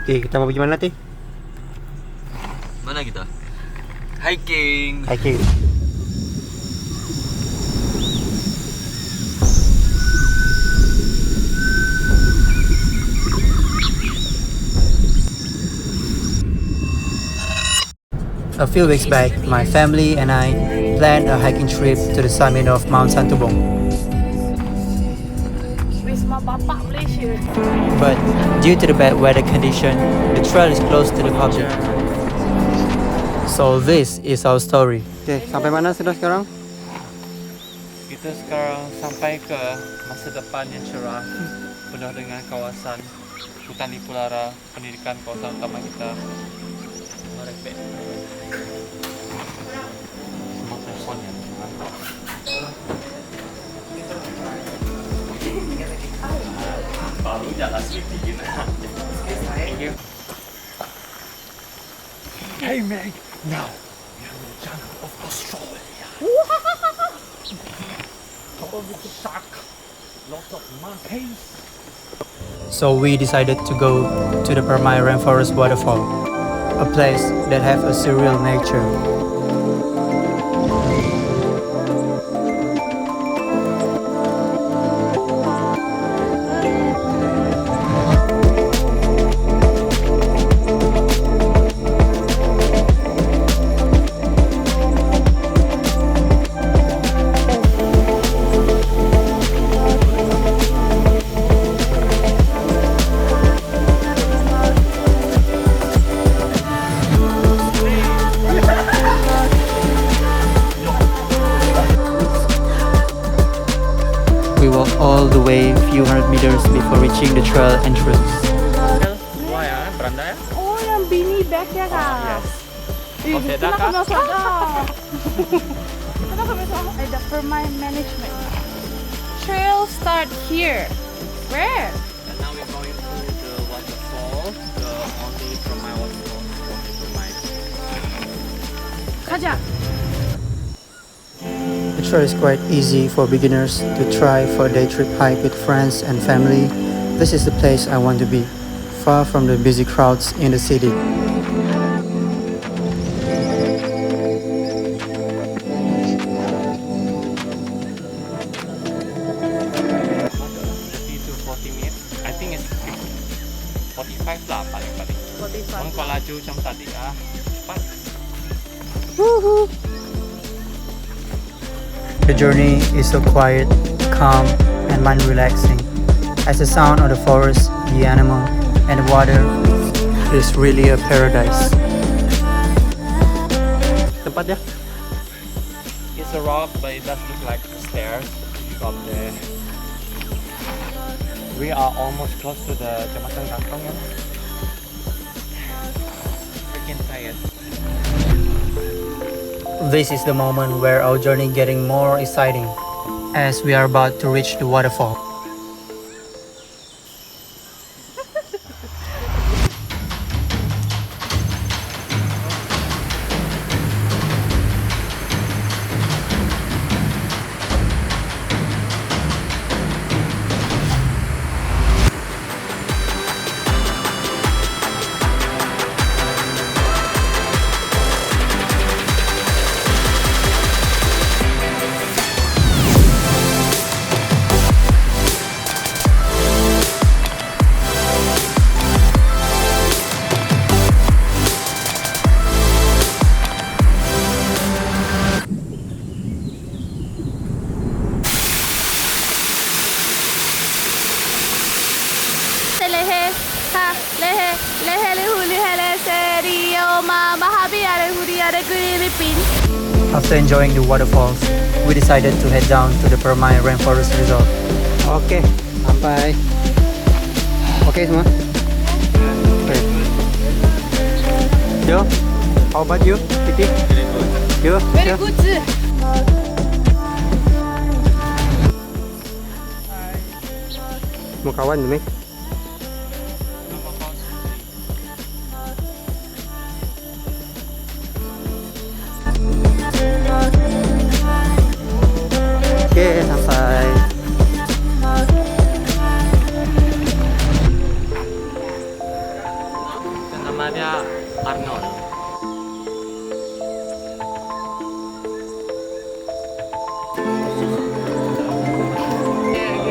Oke, kita mau pergi mana nanti? Mana kita? Hiking. Hiking. A few weeks back, my family and I planned a hiking trip to the summit of Mount Santubong. Wisma Bapak Malaysia. But due to the bad weather condition, the trail is closed to the public. So this is our story. Okay, sampai mana sudah sekarang? Kita sekarang sampai ke masa depan yang cerah, penuh dengan kawasan hutan lipulara, pendidikan kawasan utama kita. Merepek. Semua telefon yang baru jangan sleepy gini. Thank you. Hey Meg, now we are in the jungle of Australia. Couple with the shark, lots of monkeys. So we decided to go to the Permai Rainforest waterfall, a place that have a surreal nature. We walk all the way few hundred meters before reaching the trail entrance. Wah ya, beranda ya? Oh, yang bini bag ya kak? Yes. Ih, Kau kenapa sedekah? nggak sadar? Kenapa misalnya ada Permai management? Trail start here. Where? And now we're going to the waterfall, the only Permai waterfall from Permai. Kaja. The trail is quite easy for beginners to try for a day trip hike with friends and family. This is the place I want to be, far from the busy crowds in the city. To 40 minutes. I think it's 45 lah paling-paling. 45. Kalau laju macam tadi cepat. The journey is so quiet, calm, and mind-relaxing. As the sound of the forest, the animal, and the water is really a paradise. Tempat ya? It's a rock, but it does look like stairs. Up there. We are almost close to the Jembatan Kantong ya. Freaking tired. This is the moment where our journey getting more exciting, as we are about to reach the waterfall. After enjoying the waterfalls, we decided to head down to the Permai Rainforest Resort. Oke, sampai. Oke semua? Oke. Yo, how about you, Titi? Yo, Very yo. good. Mau kawan, Mek? Oke, sampai.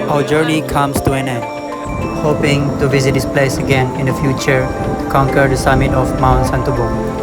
our journey comes to an end. Hoping to visit this place again in the future to conquer the summit of Mount Santubong.